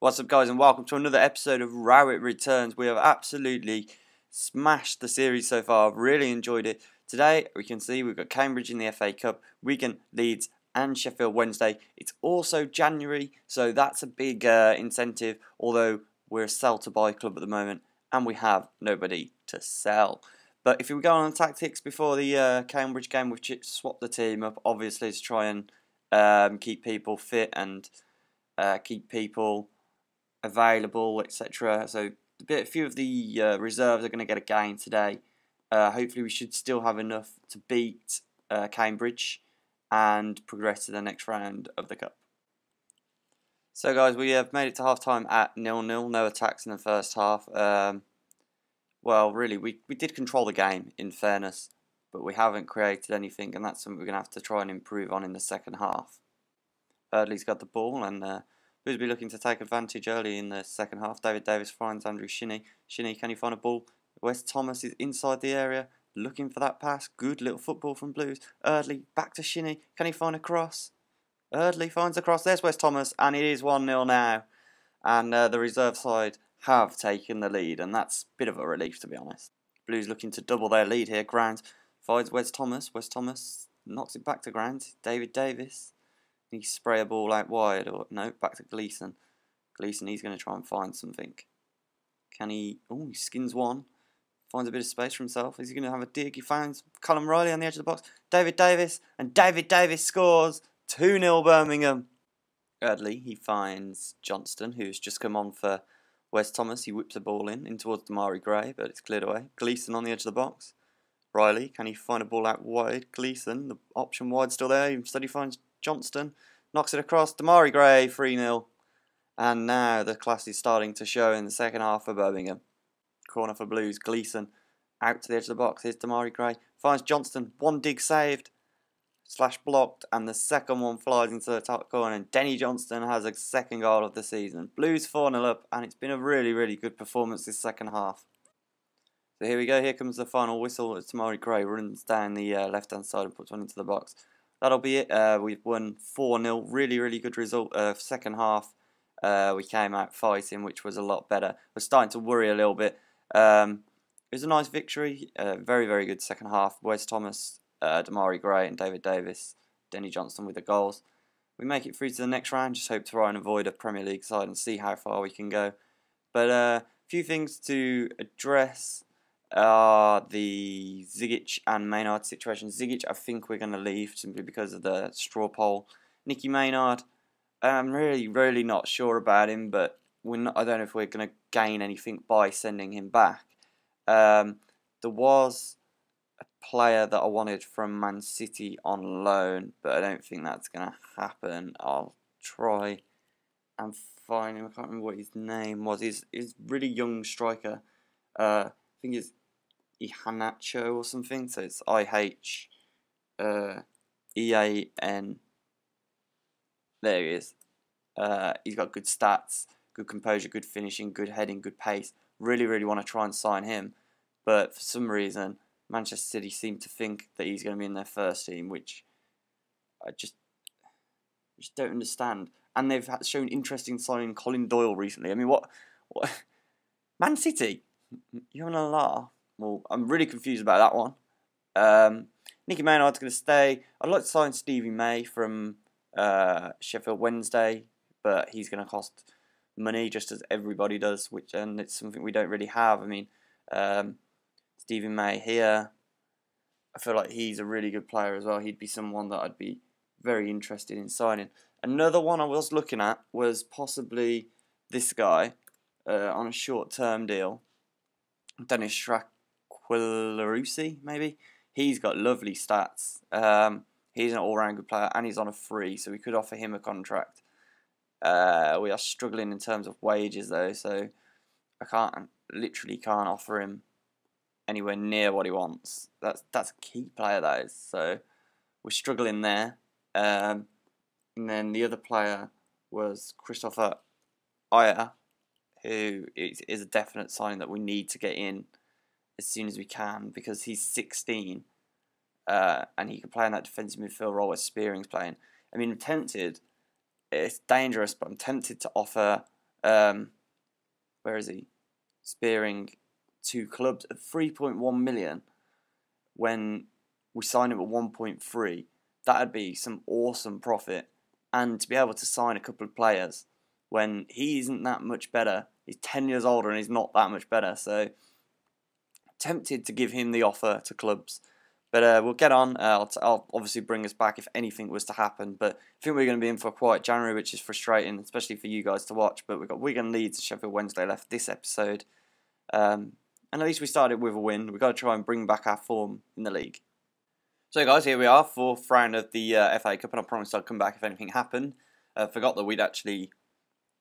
What's up, guys, and welcome to another episode of Rowett Returns. We have absolutely smashed the series so far. I've really enjoyed it. Today, we can see we've got Cambridge in the FA Cup, Wigan, Leeds and Sheffield Wednesday. It's also January, so that's a big incentive, although we're a sell-to-buy club at the moment and we have nobody to sell. But if we go on tactics before the Cambridge game, we've swapped the team up, obviously, to try and keep people fit and keep people available, etc. So a few of the reserves are going to get a game today. Hopefully we should still have enough to beat Cambridge and progress to the next round of the Cup. So guys, we have made it to half time at 0-0, no attacks in the first half. Well, really, we did control the game, in fairness, but we haven't created anything, and that's something we're going to have to try and improve on in the second half. Eardley's got the ball, and Who's be looking to take advantage early in the second half. David Davis finds Andrew Shinnie. Shinnie, can he find a ball? Wes Thomas is inside the area, looking for that pass. Good little football from Blues. Eardley, back to Shinnie. Can he find a cross? Eardley finds a cross. There's Wes Thomas, and it is 1-0 now. And the reserve side have taken the lead, and that's a bit of a relief, to be honest. Blues looking to double their lead here. Grounds finds Wes Thomas. Wes Thomas knocks it back to Grounds. David Davis. He spray a ball out wide, or no, back to Gleeson. Gleeson, he's going to try and find something. Can he? Oh, he skins one. Finds a bit of space for himself. Is he going to have a dig? He finds Callum Riley on the edge of the box. David Davis, and David Davis scores 2-0 Birmingham. Eardley, he finds Johnston, who's just come on for Wes Thomas. He whips the ball in towards Damari Gray, but it's cleared away. Gleeson on the edge of the box. Riley, can he find a ball out wide? Gleeson, the option wide still there. Instead he finds Johnston, knocks it across. Damari Gray, 3-0. And now the class is starting to show in the second half for Birmingham. Corner for Blues. Gleeson out to the edge of the box. Here's Damari Gray. Finds Johnston. One dig saved. / blocked. And the second one flies into the top corner. And Denny Johnston has a second goal of the season. Blues 4-0 up. And it's been a really, really good performance this second half. So here we go. Here comes the final whistle as Damari Gray runs down the left-hand side and puts one into the box. That'll be it. We've won 4-0. Really, really good result. Second half, we came out fighting, which was a lot better. We're starting to worry a little bit. It was a nice victory. Very, very good second half. Wes Thomas, Damari Gray and David Davis, Denny Johnston with the goals. We make it through to the next round. Just hope to try and avoid a Premier League side and see how far we can go. But a few things to address. The Zigic and Maynard situation. Zigic, I think we're going to leave simply because of the straw poll. Nicky Maynard, I'm really not sure about him, but I don't know if we're going to gain anything by sending him back. There was a player that I wanted from Man City on loan, but I don't think that's going to happen. I'll try and find him. I can't remember what his name was. He's a really young striker. I think it's Ihanacho or something, so it's I-H-E-A-N. There he is. He's got good stats, good composure, good finishing, good heading, good pace. Really want to try and sign him, but for some reason Manchester City seem to think that he's going to be in their first team, which I just don't understand. And they've shown interest in signing Colin Doyle recently. I mean, what? Man City? You're having a laugh? Well, I'm really confused about that one. Nicky Maynard's going to stay. I'd like to sign Stevie May from Sheffield Wednesday, but he's going to cost money just as everybody does, and it's something we don't really have. I mean, Stevie May here, I feel like he's a really good player as well. He'd be someone that I'd be very interested in signing. Another one I was looking at was possibly this guy on a short-term deal. Dennis Straquilarusi, maybe. He's got lovely stats. He's an all-round good player, and he's on a free, so we could offer him a contract. We are struggling in terms of wages, though, so I literally can't offer him anywhere near what he wants. That's a key player, that is. So we're struggling there. And then the other player was Christopher Ayer, who is a definite sign that we need to get in as soon as we can, because he's 16 and he can play in that defensive midfield role where Spearing's playing. I mean, I'm tempted, it's dangerous, but I'm tempted to offer Where is he? Spearing to clubs at 3.1 million when we sign him at 1.3. That'd be some awesome profit. And to be able to sign a couple of players when he isn't that much better. He's 10 years older and he's not that much better. So, tempted to give him the offer to clubs. But we'll get on. I'll obviously bring us back if anything was to happen. But I think we're going to be in for a quiet January, which is frustrating, especially for you guys to watch. But we've got Wigan, Leeds, and Sheffield Wednesday left this episode. And at least we started with a win. We've got to try and bring back our form in the league. So guys, here we are, 4th round of the FA Cup, and I promised I'd come back if anything happened. Forgot that we'd actually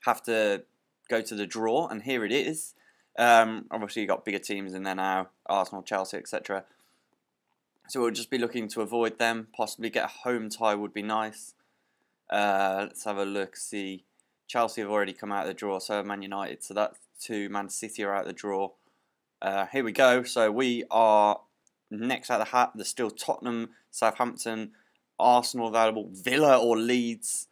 have to go to the draw, and here it is. Obviously, you've got bigger teams in there now, Arsenal, Chelsea, etc. So we'll just be looking to avoid them. Possibly get a home tie would be nice. Let's have a look, see. Chelsea have already come out of the draw, so have Man United. So that's 2. Man City are out of the draw. Here we go. So we are next out of the hat. There's still Tottenham, Southampton, Arsenal available, Villa or Leeds.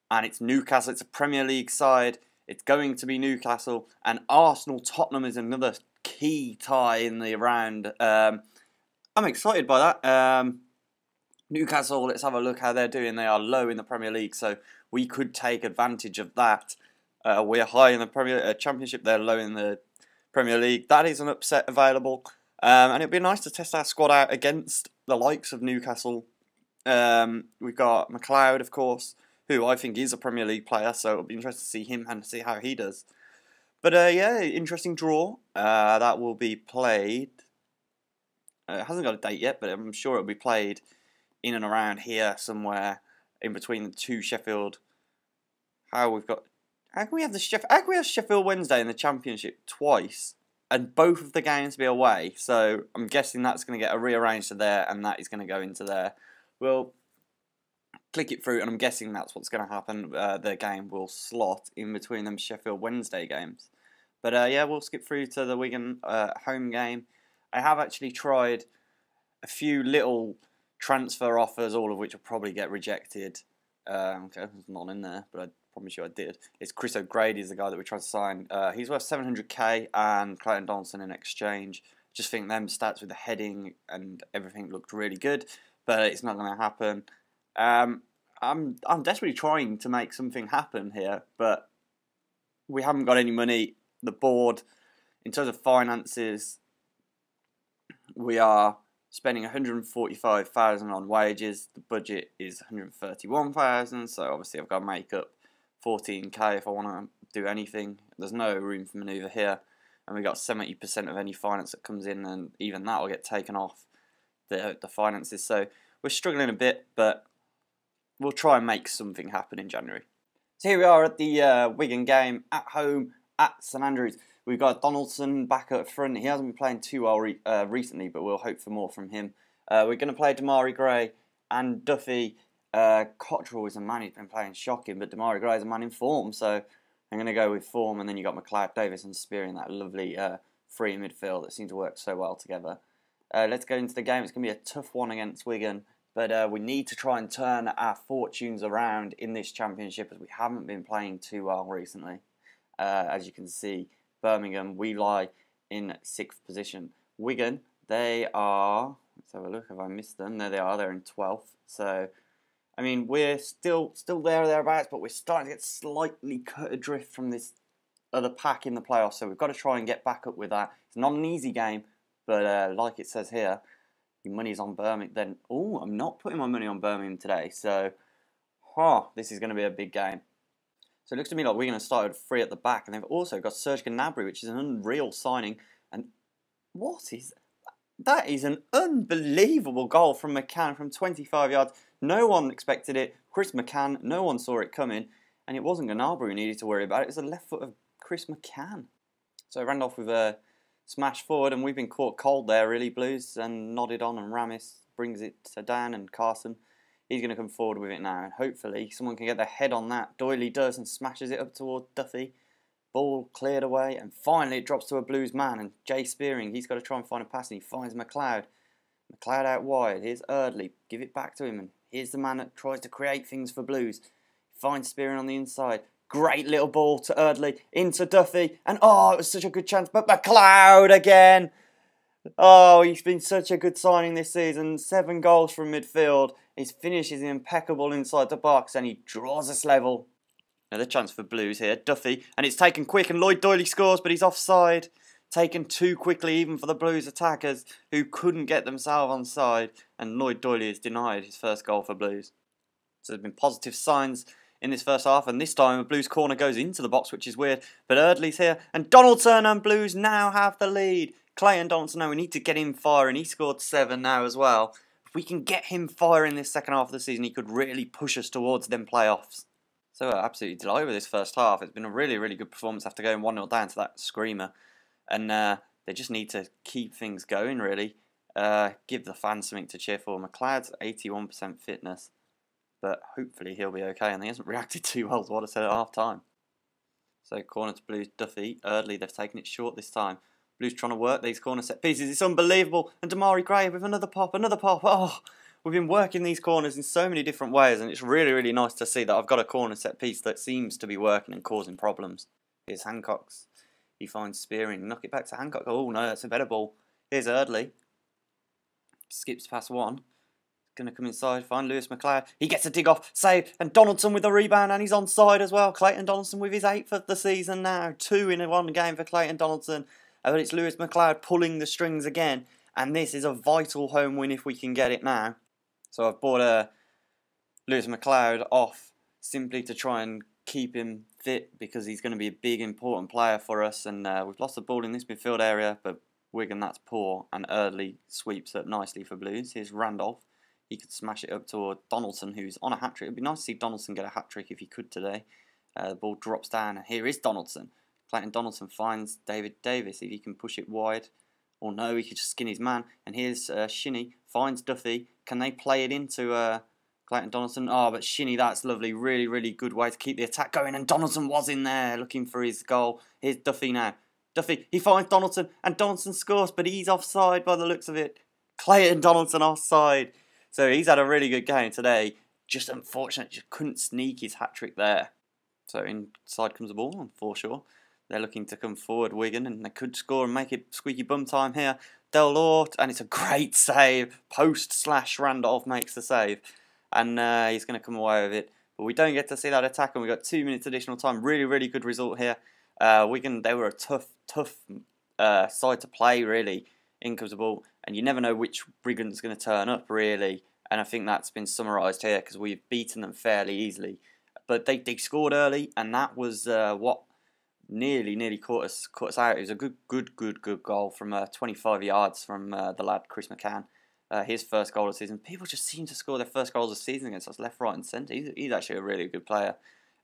And it's Newcastle. It's a Premier League side. It's going to be Newcastle. And Arsenal, Tottenham is another key tie in the round. I'm excited by that. Newcastle, let's have a look how they're doing. They are low in the Premier League, so we could take advantage of that. We're high in the Premier Championship. They're low in the Premier League. That is an upset available. And it'd be nice to test our squad out against the likes of Newcastle. We've got McLeod, of course, who I think is a Premier League player, so it'll be interesting to see him and see how he does. But yeah, interesting draw. That will be played. It hasn't got a date yet, but I'm sure it'll be played in and around here somewhere in between the 2 Sheffield. How can we have Sheffield Wednesday in the Championship twice and both of the games be away? So I'm guessing that's going to get rearranged to there, and that is going to go into there. We'll click it through, and I'm guessing that's what's going to happen. The game will slot in between them Sheffield Wednesday games. But yeah, we'll skip through to the Wigan home game. I have actually tried a few little transfer offers, all of which will probably get rejected. Okay, there's none in there, but I promise you I did. It's Chris O'Grady is the guy that we tried to sign. He's worth 700k and Clayton Donaldson in exchange. Just think them stats with the heading and everything looked really good, but it's not going to happen. I'm desperately trying to make something happen here, but we haven't got any money. The board, in terms of finances, we are spending 145,000 on wages. The budget is 131,000, so obviously I've got to make up 14k if I want to do anything. There's no room for manoeuvre here, and we've got 70% of any finance that comes in, and even that will get taken off the finances. So we're struggling a bit, but we'll try and make something happen in January. So here we are at the Wigan game at home at St Andrews. We've got Donaldson back up front. He hasn't been playing too well recently, but we'll hope for more from him. We're going to play Damari Gray and Duffy. Cottrell is a man who's been playing shocking, but Damari Gray is a man in form, so I'm going to go with form. And then you got McLeod, Davis and Spearing, that lovely free midfield that seems to work so well together. Let's go into the game. It's going to be a tough one against Wigan, but we need to try and turn our fortunes around in this championship, as we haven't been playing too well recently. As you can see, Birmingham, we lie in 6th position. Wigan, they are, let's have a look, have I missed them? No, they are, they're in 12th. So, I mean, we're still there or thereabouts, but we're starting to get slightly cut adrift from this other pack in the playoffs, so we've got to try and get back up with that. It's not an easy game, but like it says here, your money's on Birmingham. Then, oh, I'm not putting my money on Birmingham today, so, this is going to be a big game. So it looks to me like we're going to start with 3 at the back, and they've also got Serge Gnabry, which is an unreal signing. And that is an unbelievable goal from McCann from 25 yards. No one expected it. Chris McCann, no one saw it coming, and it wasn't Gnabry who needed to worry about it. It was the left foot of Chris McCann. So I ran off with a smash forward, and we've been caught cold there, really, Blues, and nodded on, and Ramis brings it to Dan and Carson. He's going to come forward with it now, and hopefully someone can get their head on that. Doyley does and smashes it up toward Duffy. Ball cleared away, and finally it drops to a Blues man, and Jay Spearing, he's got to try and find a pass, and he finds McLeod. McLeod out wide, here's Eardley, give it back to him, and here's the man that tries to create things for Blues. He finds Spearing on the inside, Great little ball to Eardley, into Duffy, and oh, it was such a good chance, but McLeod again. Oh, he's been such a good signing this season. 7 goals from midfield. His finish is impeccable inside the box, and he draws us level. Another chance for Blues here. Duffy, and it's taken quick, and Lloyd Doyley scores, but he's offside. Taken too quickly even for the Blues attackers, who couldn't get themselves onside, and Lloyd Doyley is denied his first goal for Blues. So there's been positive signs in this first half, and this time a Blues corner goes into the box, which is weird, but Eardley's here, and Donaldson and Blues now have the lead. Clayton Donaldson, now we need to get him firing. He scored 7 now as well. If we can get him firing this second half of the season, he could really push us towards them playoffs. So absolutely delighted with this first half. It's been a really, really good performance after going 1-0 down to that screamer. And they just need to keep things going, really. Give the fans something to cheer for. McLeod's 81% fitness. But hopefully he'll be okay. And he hasn't reacted too well to what I said at half time. So corner to Blues, Duffy, Eardley. They've taken it short this time. Blues trying to work these corner set pieces. It's unbelievable. And Damari Gray with another pop, another pop. Oh, we've been working these corners in so many different ways. And it's really, really nice to see that I've got a corner set piece that seems to be working and causing problems. Here's Hancock's. He finds Spearing. Knock it back to Hancock. Oh, no, that's a better ball. Here's Eardley. Skips past one. Going to come inside, find Lewis McLeod. He gets a dig off, save, and Donaldson with the rebound, and he's onside as well. Clayton Donaldson with his 8th of the season now. 2 in one game for Clayton Donaldson. But it's Lewis McLeod pulling the strings again. And this is a vital home win if we can get it now. So I've bought Lewis McLeod off simply to try and keep him fit because he's going to be a big important player for us. And we've lost the ball in this midfield area, but Wigan, that's poor. And Eardley sweeps up nicely for Blues. Here's Randolph. He could smash it up toward Donaldson, who's on a hat-trick. It would be nice to see Donaldson get a hat-trick if he could today. The ball drops down, and here is Donaldson. Clayton Donaldson finds David Davis. If he can push it wide, or no, he could just skin his man. And here's Shinnie, finds Duffy. Can they play it into Clayton Donaldson? Oh, but Shinnie, that's lovely. Really, really good way to keep the attack going. And Donaldson was in there looking for his goal. Here's Duffy now. Duffy, he finds Donaldson, and Donaldson scores, but he's offside by the looks of it. Clayton Donaldson offside. So he's had a really good game today. Just unfortunate, just couldn't sneak his hat-trick there. So inside comes the ball on foreshore. They're looking to come forward, Wigan, and they could score and make it squeaky bum time here. Delort, and it's a great save. Post/Randolph makes the save. And he's going to come away with it. But we don't get to see that attack, and we've got 2 minutes additional time. Really, really good result here. Wigan, they were a tough side to play, really. In comes the ball, and you never know which Wigan's going to turn up, really. And I think that's been summarised here because we've beaten them fairly easily. But they scored early, and that was what nearly caught us out. It was a good goal from 25 yards from the lad Chris McCann. His first goal of the season. People just seem to score their first goals of the season against us left, right, and centre. He's actually a really good player.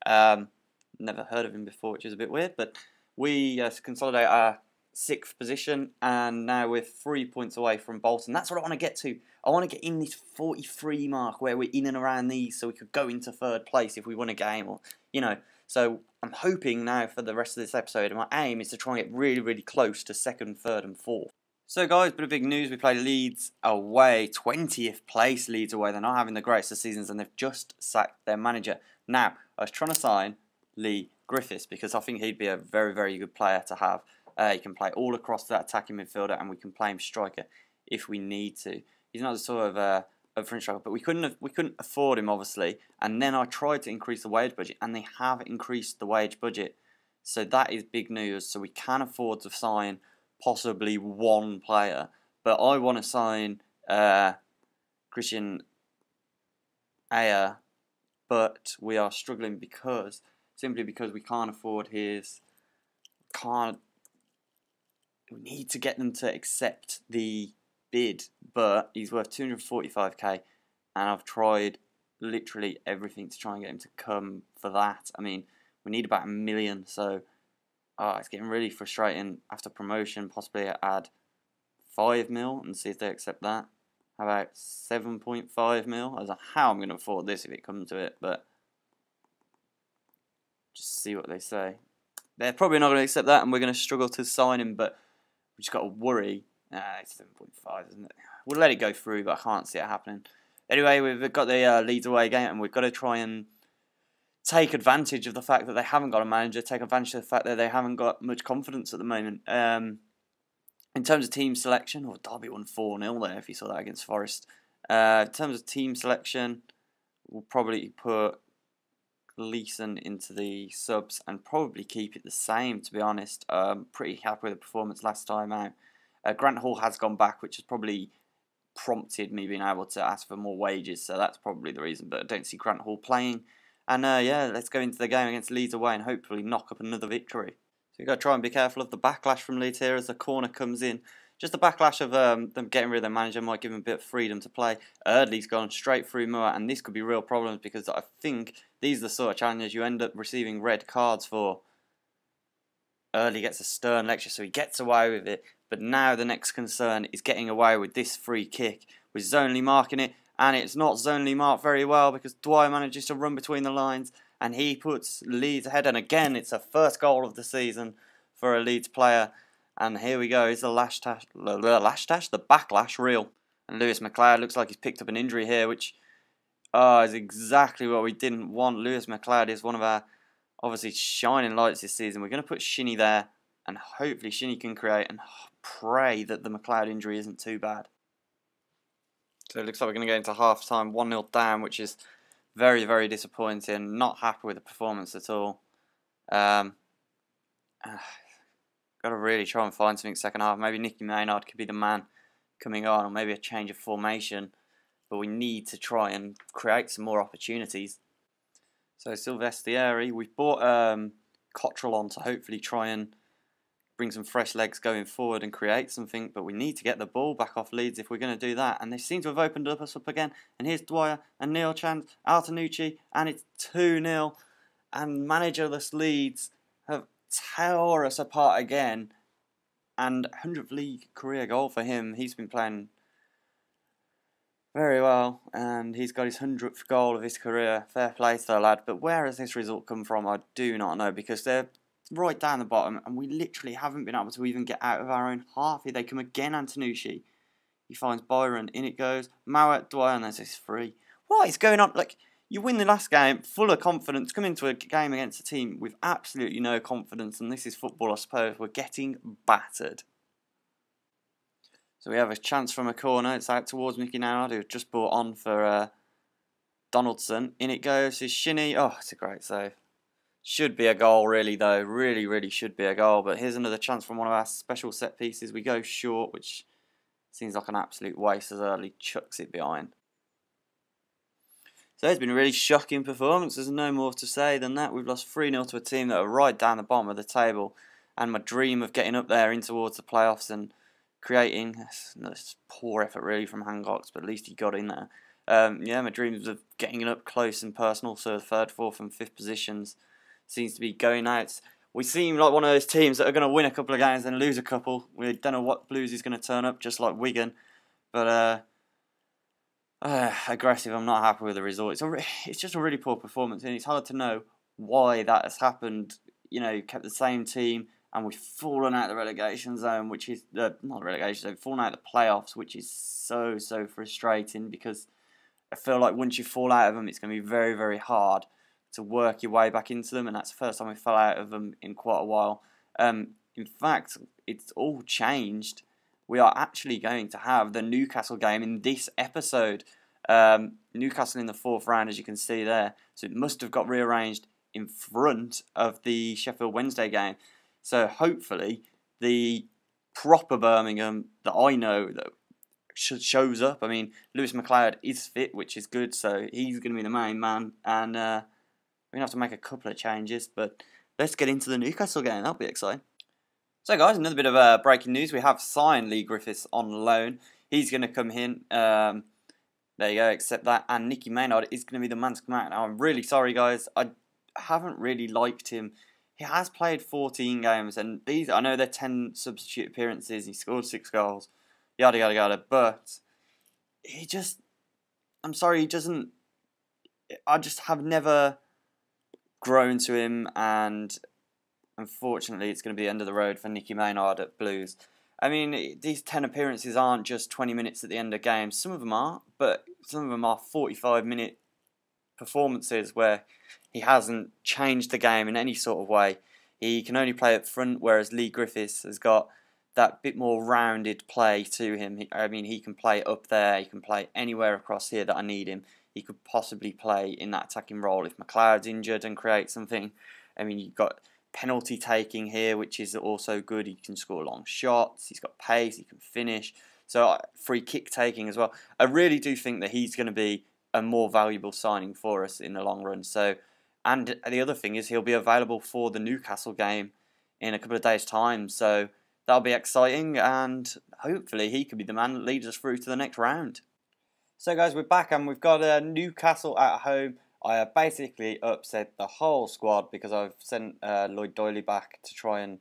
Never heard of him before, which is a bit weird. But we consolidate our 6th position, and now we're 3 points away from Bolton. That's what I want to get to. I want to get in this 43 mark where we're in and around these, so we could go into 3rd place if we win a game, or So I'm hoping now for the rest of this episode, and my aim is to try and get really, really close to 2nd, 3rd, and 4th. So guys, bit of big news. We play Leeds away, 20th place Leeds away. They're not having the greatest of seasons, and they've just sacked their manager. Now, I was trying to sign Lee Griffiths because I think he'd be a very, very good player to have. He can play all across that attacking midfielder, and we can play him striker if we need to. He's not the sort of French striker, but we couldn't afford him, obviously. And then I tried to increase the wage budget, and they have increased the wage budget. So that is big news. So we can afford to sign possibly one player, but I want to sign Christian Ayer, but we are struggling simply because we can't afford his. We need to get them to accept the bid, but he's worth 245k, and I've tried literally everything to try and get him to come for that. I mean, we need about 1 million, so it's getting really frustrating. After promotion, possibly add 5 mil and see if they accept that. How about 7.5 mil? I don't know how I'm going to afford this if it comes to it, but just see what they say. They're probably not going to accept that, and we're going to struggle to sign him, but we just got to worry. It's 7.5, isn't it? We'll let it go through, but I can't see it happening. Anyway, we've got the Leeds away game, and we've got to try and take advantage of the fact that they haven't got a manager, take advantage of the fact that they haven't got much confidence at the moment. In terms of team selection, Derby won 4-0 there if you saw that against Forest. In terms of team selection, we'll probably put Leeson into the subs and probably keep it the same, to be honest. Pretty happy with the performance last time out. Grant Hall has gone back, which has probably prompted me being able to ask for more wages, so that's probably the reason, but I don't see Grant Hall playing. And yeah, let's go into the game against Leeds away and hopefully knock up another victory. So you've got to try and be careful of the backlash from Leeds here as the corner comes in. Just the backlash of them getting rid of their manager might give them a bit of freedom to play. Eardley's gone straight through Moore, and this could be real problems because I think these are the sort of challenges you end up receiving red cards for. Eardley gets a stern lecture, so he gets away with it. But now the next concern is getting away with this free kick with Zonley marking it, and it's not Zonley marked very well because Dwyer manages to run between the lines and he puts Leeds ahead. And again, it's a first goal of the season for a Leeds player. And here we go, is the backlash real? And Lewis McLeod looks like he's picked up an injury here, which is exactly what we didn't want. Lewis McLeod is one of our obviously shining lights this season. We're going to put Shinnie there, and hopefully Shinnie can create, and pray that the McLeod injury isn't too bad. So it looks like we're going to go into half-time 1-0 down, which is very, very disappointing. Not happy with the performance at all. Got to really try and find something second half. Maybe Nicky Maynard could be the man coming on, or maybe a change of formation. But we need to try and create some more opportunities. So Silvestieri, we've brought Cottrell on to hopefully try and bring some fresh legs going forward and create something. But we need to get the ball back off Leeds if we're going to do that. And they seem to have opened us up again. And here's Dwyer and Neil Chance, Altanucci, and it's 2-0. And managerless Leeds have tore us apart again, and 100th league career goal for him. He's been playing very well, and he's got his 100th goal of his career. Fair play to the lad. But where has this result come from? I do not know, because they're right down the bottom, and we literally haven't been able to even get out of our own half. Here they come again, Antonucci. He finds Byron, in it goes. Mowat, Dwyer, and there's this free. What is going on? Like, you win the last game, full of confidence, come into a game against a team with absolutely no confidence, and this is football, I suppose. We're getting battered. So we have a chance from a corner. It's out towards Mickey Maynard, who just brought on for Donaldson. In it goes, is Shinnie. Oh, it's a great save. Should be a goal, really, though. Really, really should be a goal. But here's another chance from one of our special set pieces. We go short, which seems like an absolute waste as Early chucks it behind. So it's been a really shocking performance. There's no more to say than that. We've lost 3-0 to a team that are right down the bottom of the table. And my dream of getting up there in towards the playoffs and creating, that's poor effort really from Hancock's, but at least he got in there. Yeah, my dreams of getting up close and personal, so third, fourth and fifth positions seems to be going out. We seem like one of those teams that are going to win a couple of games and lose a couple. We don't know what Blues is going to turn up, just like Wigan. But aggressive, I'm not happy with the result. It's just a really poor performance, and it's hard to know why that has happened. You know, kept the same team, and we've fallen out of the relegation zone, which is not the relegation zone, fallen out of the playoffs, which is so frustrating, because I feel like once you fall out of them, it's going to be very, very hard to work your way back into them, and that's the first time we fell out of them in quite a while. In fact, it's all changed. We are actually going to have the Newcastle game in this episode. Newcastle in the fourth round, as you can see there. So it must have got rearranged in front of the Sheffield Wednesday game. So hopefully the proper Birmingham that I know that shows up. I mean, Lewis McLeod is fit, which is good. So he's going to be the main man. And we're going to have to make a couple of changes. But let's get into the Newcastle game. That'll be exciting. So guys, another bit of breaking news. We have signed Lee Griffiths on loan. He's going to come in. There you go, accept that. And Nicky Maynard is going to be the man to come out. Now, I'm really sorry, guys. I haven't really liked him. He has played 14 games. And these, I know they're 10 substitute appearances. He scored 6 goals. Yada, yada, yada. But he just, I'm sorry, he doesn't, I just have never grown to him. And unfortunately, it's going to be the end of the road for Nicky Maynard at Blues. I mean, these 10 appearances aren't just 20 minutes at the end of games. Some of them are, but some of them are 45-minute performances where he hasn't changed the game in any sort of way. He can only play up front, whereas Lee Griffiths has got that bit more rounded play to him. I mean, he can play up there, he can play anywhere across here that I need him. He could possibly play in that attacking role if McLeod's injured and create something. I mean, you've got penalty taking here, which is also good. He can score long shots, he's got pace, he can finish. So free kick taking as well. I really do think that he's going to be a more valuable signing for us in the long run. So, and the other thing is he'll be available for the Newcastle game in a couple of days' time. So that'll be exciting, and hopefully he could be the man that leads us through to the next round. So guys, we're back and we've got Newcastle at home. I have basically upset the whole squad because I've sent Lloyd Doyley back to try and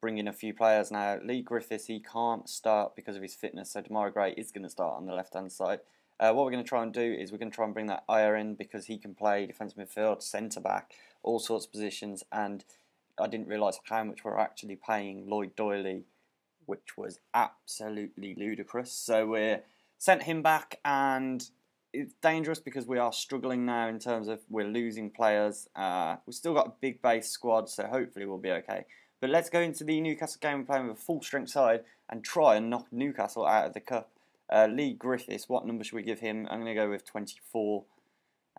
bring in a few players now. Lee Griffiths, he can't start because of his fitness, so Demarai Gray is going to start on the left-hand side. What we're going to try and do is we're going to try and bring that Ayer in because he can play defensive midfield, centre-back, all sorts of positions, and I didn't realise how much we're actually paying Lloyd Doyley, which was absolutely ludicrous. So we're sent him back, and it's dangerous because we are struggling now in terms of we're losing players. We've still got a big base squad, so hopefully we'll be okay. But let's go into the Newcastle game. We're playing with a full-strength side and try and knock Newcastle out of the cup. Lee Griffiths, what number should we give him? I'm going to go with 24.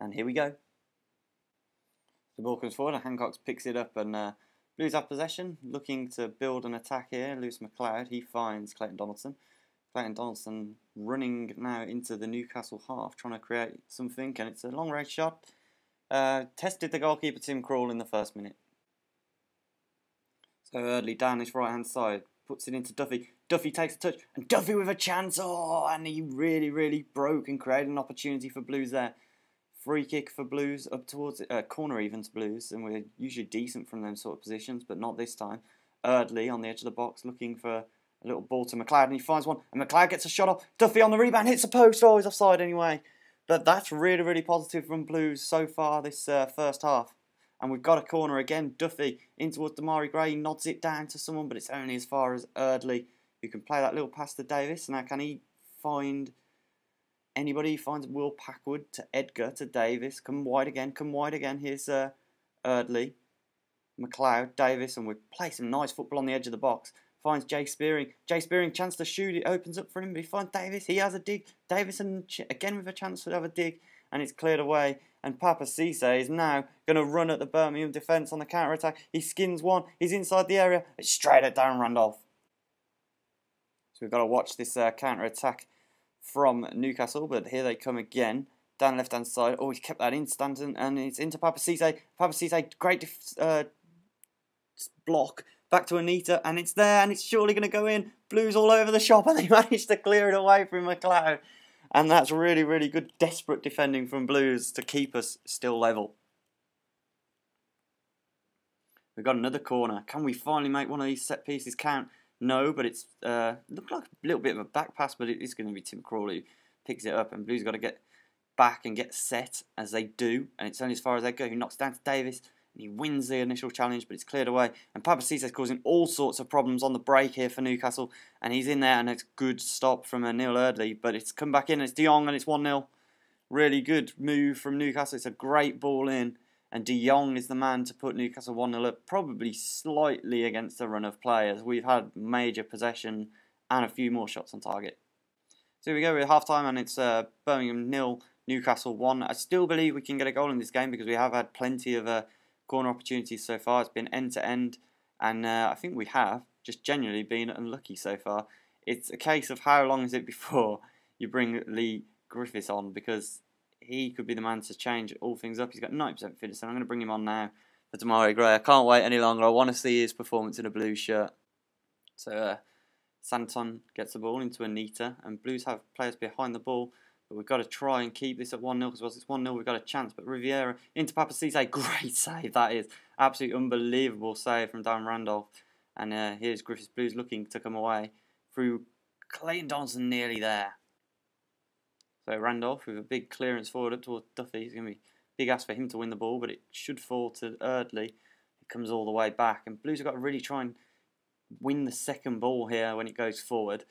And here we go. The ball comes forward and Hancock picks it up, and Blues have possession, looking to build an attack here. Lewis McLeod, he finds Clayton Donaldson. Clayton Donaldson running now into the Newcastle half, trying to create something, and it's a long-range shot. Tested the goalkeeper Tim Krul in the first minute. So early down his right-hand side, puts it into Duffy. Duffy takes a touch, and Duffy with a chance. Oh, and he really broke and created an opportunity for Blues there. Free kick for Blues up towards corner even to Blues, and we're usually decent from those sort of positions, but not this time. Eardley on the edge of the box looking for a little ball to McLeod, and he finds one, and McLeod gets a shot off. Duffy on the rebound, hits the post. Oh, he's offside anyway. But that's really positive from Blues so far this first half. And we've got a corner again. Duffy in towards Demarai Gray, nods it down to someone, but it's only as far as Eardley, who can play that little pass to Davis. Now can he find anybody? He finds Will Packwood to Edgar to Davis. Come wide again. Here's Eardley, McLeod, Davis, and we play some nice football on the edge of the box. Finds Jay Spearing. Jay Spearing, chance to shoot. It opens up for him, but he finds Davis. He has a dig. Davis again with a chance to have a dig, and it's cleared away. And Papa Cisse is now going to run at the Birmingham defence on the counter-attack. He skins one. He's inside the area. It's straight at Darren Randolph. So we've got to watch this counter-attack from Newcastle, but here they come again. Down left-hand side. Oh, he's kept that in, Stanton, and it's into Papa Cisse. Papa Cisse, great block. Back to Anita, and it's there, and it's surely going to go in. Blues all over the shop, and they managed to clear it away from McLeod. And that's really good, desperate defending from Blues to keep us still level. We've got another corner. Can we finally make one of these set pieces count? No, but it's looked like a little bit of a back pass, but it is going to be Tim Crawley who picks it up, and Blues got to get back and get set as they do, and it's only as far as they go. He knocks down to Davis. He wins the initial challenge, but it's cleared away. And Papa Cisse is causing all sorts of problems on the break here for Newcastle. And he's in there, and it's a good stop from Neil Eardley. But it's come back in, and it's De Jong, and it's 1-0. Really good move from Newcastle. It's a great ball in. And De Jong is the man to put Newcastle 1-0 up, probably slightly against the run of play, as we've had major possession and a few more shots on target. So here we go with half-time, and it's Birmingham 0, Newcastle 1. I still believe we can get a goal in this game because we have had plenty of corner opportunities so far. It's been end-to-end, and I think we have just genuinely been unlucky so far. It's a case of how long is it before you bring Lee Griffiths on, because he could be the man to change all things up. He's got 90% fitness, and I'm going to bring him on now for Demarai Gray. I can't wait any longer. I want to see his performance in a blue shirt. So Santon gets the ball into Anita, and Blues have players behind the ball. But we've got to try and keep this at 1-0, because once it's 1-0, we've got a chance. But Riviera into Papa Cisse, great save that is. Absolutely unbelievable save from Darren Randolph. And here's Griffiths Blues looking to come away through Clayton Donaldson nearly there. So Randolph with a big clearance forward up towards Duffy. It's going to be big ask for him to win the ball, but it should fall to Eardley. It comes all the way back. And Blues have got to really try and win the second ball here when it goes forward.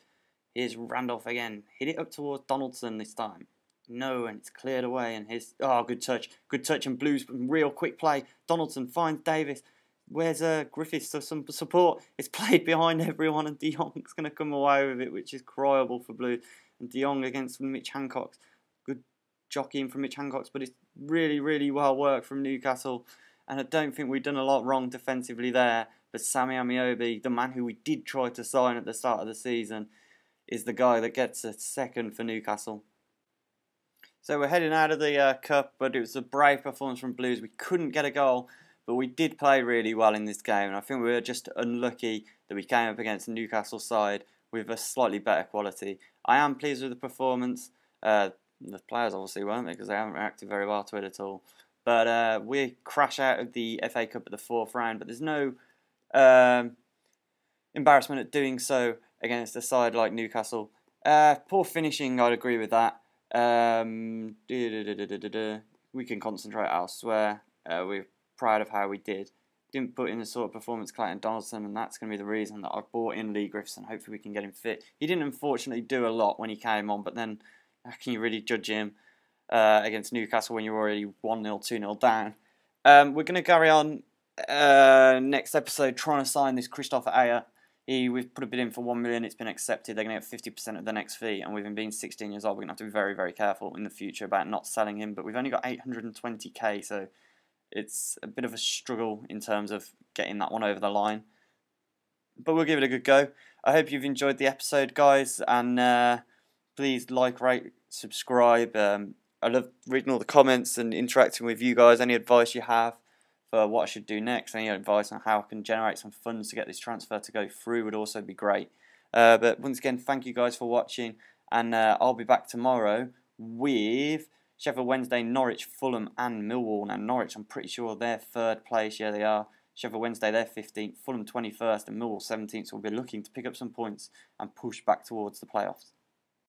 Here's Randolph again. Hit it up towards Donaldson this time. No, and it's cleared away, and his good touch, and Blues real quick play. Donaldson finds Davis. Where's Griffiths for some support? It's played behind everyone, and De Jong's going to come away with it, which is cryable for Blues. And De Jong against Mitch Hancock's. Good jockeying from Mitch Hancock's, but it's really, really well worked from Newcastle. And I don't think we've done a lot wrong defensively there. But Sammy Amiobi, the man who we did try to sign at the start of the season, is the guy that gets a second for Newcastle. So we're heading out of the cup, but it was a brave performance from Blues. We couldn't get a goal, but we did play really well in this game. And I think we were just unlucky that we came up against the Newcastle side with a slightly better quality. I am pleased with the performance. The players obviously weren't, because they haven't reacted very well to it at all. But we crash out of the FA Cup at the 4th round, but there's no embarrassment at doing so against a side like Newcastle. Poor finishing, I'd agree with that. We can concentrate elsewhere. We're proud of how we did. Didn't put in the sort of performance Clayton Donaldson, and that's going to be the reason that I've brought in Lee Griffiths, and hopefully we can get him fit. He didn't unfortunately do a lot when he came on, but then how can you really judge him against Newcastle when you're already 1-0, 2-0 down? We're going to carry on next episode trying to sign this Christopher Ayer. We've put a bid in for 1 million, it's been accepted. They're going to get 50% of the next fee, and with him being 16 years old, we're going to have to be very, very careful in the future about not selling him. But we've only got 820k, so it's a bit of a struggle in terms of getting that one over the line. But we'll give it a good go. I hope you've enjoyed the episode, guys, and please like, rate, subscribe. I love reading all the comments and interacting with you guys. Any advice you have for what I should do next, any advice on how I can generate some funds to get this transfer to go through would also be great. But once again, thank you guys for watching, and I'll be back tomorrow with Sheffield Wednesday, Norwich, Fulham and Millwall. Now Norwich, I'm pretty sure they're 3rd place, yeah they are. Sheffield Wednesday, they're 15th, Fulham 21st and Millwall 17th, so we'll be looking to pick up some points and push back towards the playoffs.